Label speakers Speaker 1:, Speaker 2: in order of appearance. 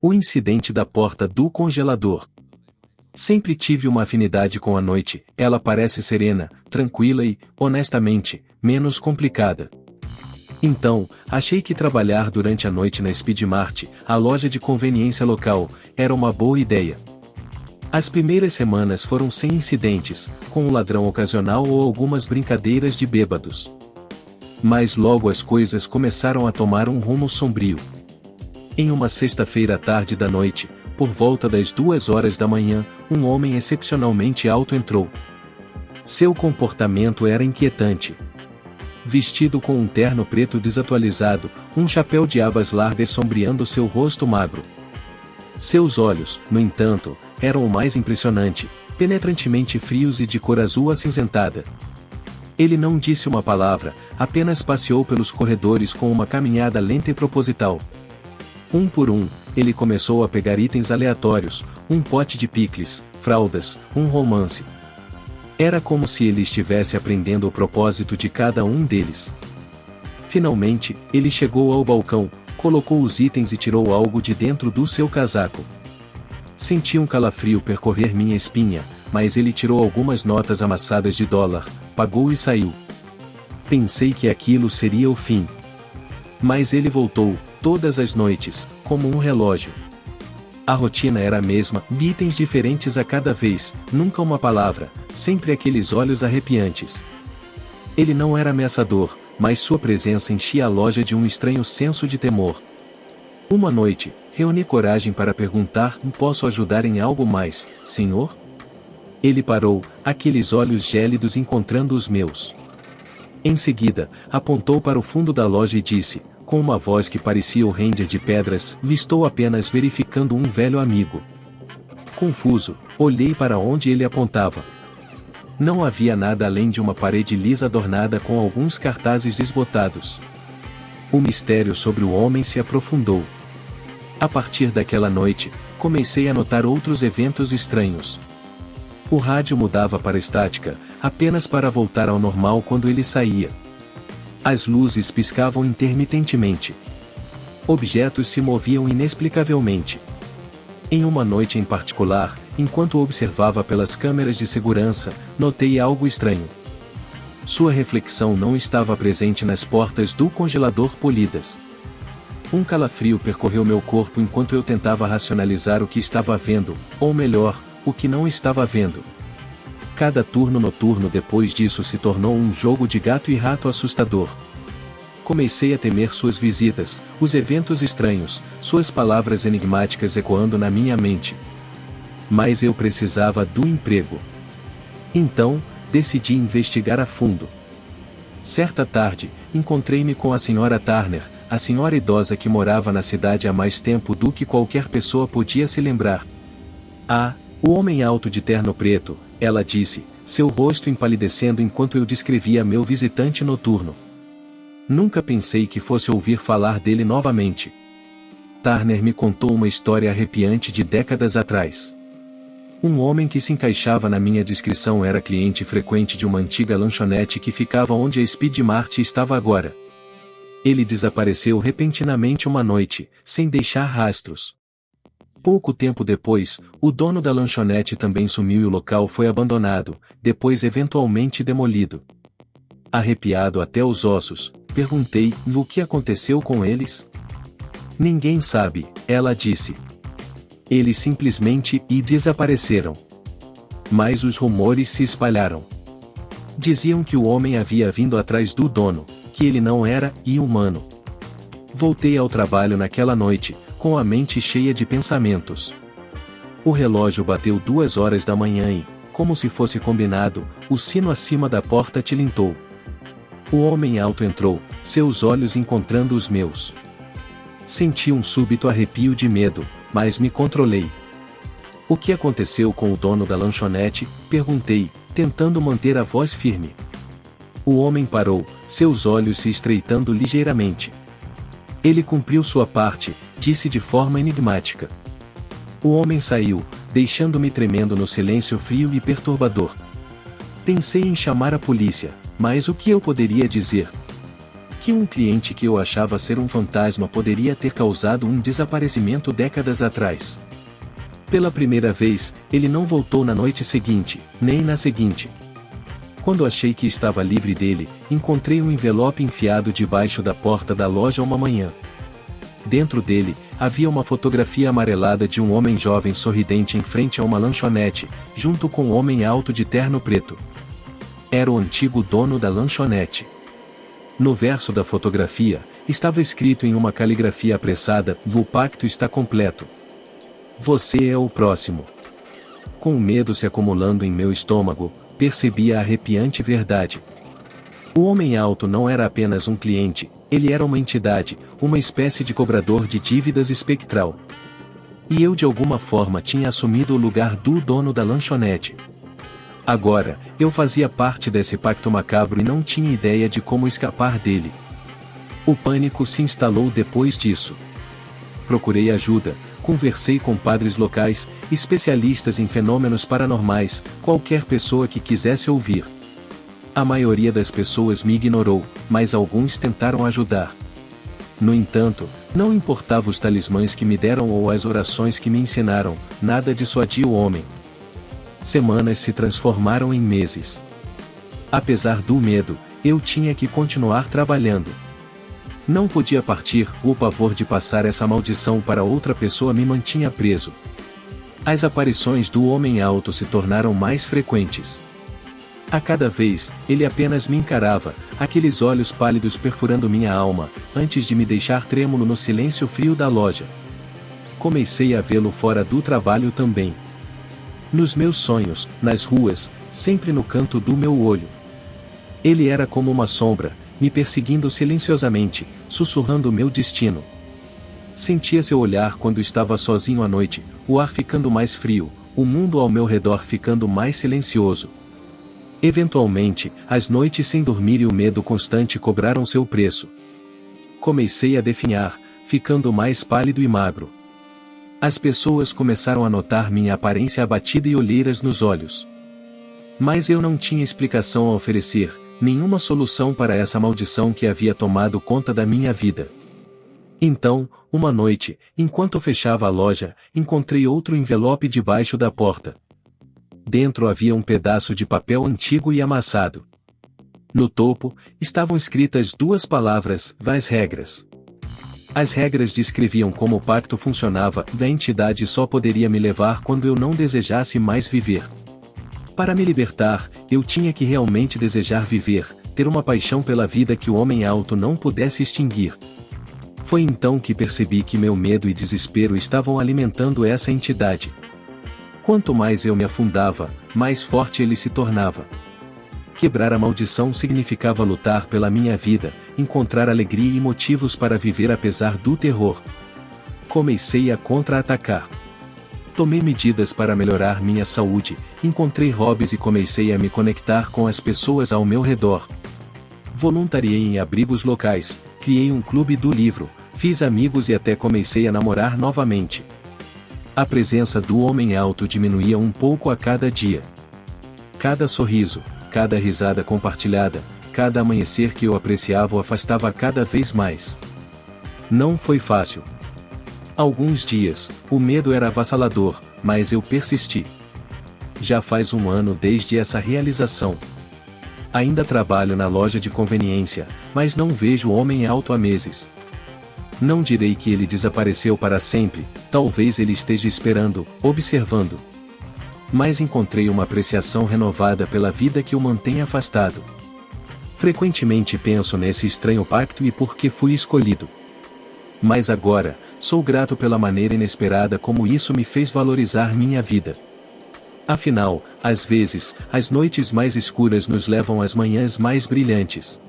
Speaker 1: O incidente da porta do congelador. Sempre tive uma afinidade com a noite, ela parece serena, tranquila e, honestamente, menos complicada. Então, achei que trabalhar durante a noite na Speed Mart, a loja de conveniência local, era uma boa ideia. As primeiras semanas foram sem incidentes, com um ladrão ocasional ou algumas brincadeiras de bêbados. Mas logo as coisas começaram a tomar um rumo sombrio. Em uma sexta-feira à tarde da noite, por volta das 2 horas da manhã, um homem excepcionalmente alto entrou. Seu comportamento era inquietante. Vestido com um terno preto desatualizado, um chapéu de abas largas sombreando seu rosto magro. Seus olhos, no entanto, eram o mais impressionante, penetrantemente frios e de cor azul acinzentada. Ele não disse uma palavra, apenas passeou pelos corredores com uma caminhada lenta e proposital. Um por um, ele começou a pegar itens aleatórios, um pote de picles, fraldas, um romance. Era como se ele estivesse aprendendo o propósito de cada um deles. Finalmente, ele chegou ao balcão, colocou os itens e tirou algo de dentro do seu casaco. Senti um calafrio percorrer minha espinha, mas ele tirou algumas notas amassadas de dólar, pagou e saiu. Pensei que aquilo seria o fim. Mas ele voltou, todas as noites, como um relógio. A rotina era a mesma, itens diferentes a cada vez, nunca uma palavra, sempre aqueles olhos arrepiantes. Ele não era ameaçador, mas sua presença enchia a loja de um estranho senso de temor. Uma noite, reuni coragem para perguntar: posso ajudar em algo mais, senhor? Ele parou, aqueles olhos gélidos encontrando os meus. Em seguida, apontou para o fundo da loja e disse, com uma voz que parecia o render de pedras: estou apenas verificando um velho amigo. Confuso, olhei para onde ele apontava. Não havia nada além de uma parede lisa adornada com alguns cartazes desbotados. O mistério sobre o homem se aprofundou. A partir daquela noite, comecei a notar outros eventos estranhos. O rádio mudava para estática, apenas para voltar ao normal quando ele saía. As luzes piscavam intermitentemente. Objetos se moviam inexplicavelmente. Em uma noite em particular, enquanto observava pelas câmeras de segurança, notei algo estranho. Sua reflexão não estava presente nas portas do congelador polidas. Um calafrio percorreu meu corpo enquanto eu tentava racionalizar o que estava vendo, ou melhor, o que não estava vendo. Cada turno noturno depois disso se tornou um jogo de gato e rato assustador. Comecei a temer suas visitas, os eventos estranhos, suas palavras enigmáticas ecoando na minha mente. Mas eu precisava do emprego. Então, decidi investigar a fundo. Certa tarde, encontrei-me com a senhora Turner, a senhora idosa que morava na cidade há mais tempo do que qualquer pessoa podia se lembrar. Ah, o homem alto de terno preto, ela disse, seu rosto empalidecendo enquanto eu descrevia meu visitante noturno. Nunca pensei que fosse ouvir falar dele novamente. Turner me contou uma história arrepiante de décadas atrás. Um homem que se encaixava na minha descrição era cliente frequente de uma antiga lanchonete que ficava onde a Speed Mart estava agora. Ele desapareceu repentinamente uma noite, sem deixar rastros. Pouco tempo depois, o dono da lanchonete também sumiu e o local foi abandonado, depois eventualmente demolido. Arrepiado até os ossos, perguntei: o que aconteceu com eles? Ninguém sabe, ela disse. Eles simplesmente desapareceram. Mas os rumores se espalharam. Diziam que o homem havia vindo atrás do dono, que ele não era humano. Voltei ao trabalho naquela noite, com a mente cheia de pensamentos. O relógio bateu 2 horas da manhã e, como se fosse combinado, o sino acima da porta tilintou. O homem alto entrou, seus olhos encontrando os meus. Senti um súbito arrepio de medo, mas me controlei. O que aconteceu com o dono da lanchonete? Perguntei, tentando manter a voz firme. O homem parou, seus olhos se estreitando ligeiramente. Ele cumpriu sua parte, disse de forma enigmática. O homem saiu, deixando-me tremendo no silêncio frio e perturbador. Pensei em chamar a polícia, mas o que eu poderia dizer? Que um cliente que eu achava ser um fantasma poderia ter causado um desaparecimento décadas atrás. Pela primeira vez, ele não voltou na noite seguinte, nem na seguinte. Quando achei que estava livre dele, encontrei um envelope enfiado debaixo da porta da loja uma manhã. Dentro dele, havia uma fotografia amarelada de um homem jovem sorridente em frente a uma lanchonete, junto com um homem alto de terno preto. Era o antigo dono da lanchonete. No verso da fotografia, estava escrito em uma caligrafia apressada: "O pacto está completo. Você é o próximo." Com o medo se acumulando em meu estômago, percebi a arrepiante verdade. O homem alto não era apenas um cliente, ele era uma entidade, uma espécie de cobrador de dívidas espectral. E eu de alguma forma tinha assumido o lugar do dono da lanchonete. Agora, eu fazia parte desse pacto macabro e não tinha ideia de como escapar dele. O pânico se instalou depois disso. Procurei ajuda, conversei com padres locais, especialistas em fenômenos paranormais, qualquer pessoa que quisesse ouvir. A maioria das pessoas me ignorou, mas alguns tentaram ajudar. No entanto, não importava os talismãs que me deram ou as orações que me ensinaram, nada dissuadia o homem. Semanas se transformaram em meses. Apesar do medo, eu tinha que continuar trabalhando. Não podia partir, o pavor de passar essa maldição para outra pessoa me mantinha preso. As aparições do homem alto se tornaram mais frequentes. A cada vez, ele apenas me encarava, aqueles olhos pálidos perfurando minha alma, antes de me deixar trêmulo no silêncio frio da loja. Comecei a vê-lo fora do trabalho também. Nos meus sonhos, nas ruas, sempre no canto do meu olho. Ele era como uma sombra, me perseguindo silenciosamente, sussurrando meu destino. Sentia seu olhar quando estava sozinho à noite, o ar ficando mais frio, o mundo ao meu redor ficando mais silencioso. Eventualmente, as noites sem dormir e o medo constante cobraram seu preço. Comecei a definhar, ficando mais pálido e magro. As pessoas começaram a notar minha aparência abatida e olheiras nos olhos. Mas eu não tinha explicação a oferecer, nenhuma solução para essa maldição que havia tomado conta da minha vida. Então, uma noite, enquanto fechava a loja, encontrei outro envelope debaixo da porta. Dentro havia um pedaço de papel antigo e amassado. No topo, estavam escritas duas palavras: "As regras." As regras descreviam como o pacto funcionava, e a entidade só poderia me levar quando eu não desejasse mais viver. Para me libertar, eu tinha que realmente desejar viver, ter uma paixão pela vida que o homem alto não pudesse extinguir. Foi então que percebi que meu medo e desespero estavam alimentando essa entidade. Quanto mais eu me afundava, mais forte ele se tornava. Quebrar a maldição significava lutar pela minha vida, encontrar alegria e motivos para viver apesar do terror. Comecei a contra-atacar. Tomei medidas para melhorar minha saúde, encontrei hobbies e comecei a me conectar com as pessoas ao meu redor. Voluntariei em abrigos locais, criei um clube do livro, fiz amigos e até comecei a namorar novamente. A presença do homem alto diminuía um pouco a cada dia. Cada sorriso, cada risada compartilhada, cada amanhecer que eu apreciava o afastava cada vez mais. Não foi fácil. Alguns dias, o medo era avassalador, mas eu persisti. Já faz um ano desde essa realização. Ainda trabalho na loja de conveniência, mas não vejo o homem alto há meses. Não direi que ele desapareceu para sempre, talvez ele esteja esperando, observando. Mas encontrei uma apreciação renovada pela vida que o mantém afastado. Frequentemente penso nesse estranho pacto e por que fui escolhido. Mas agora, sou grato pela maneira inesperada como isso me fez valorizar minha vida. Afinal, às vezes, as noites mais escuras nos levam às manhãs mais brilhantes.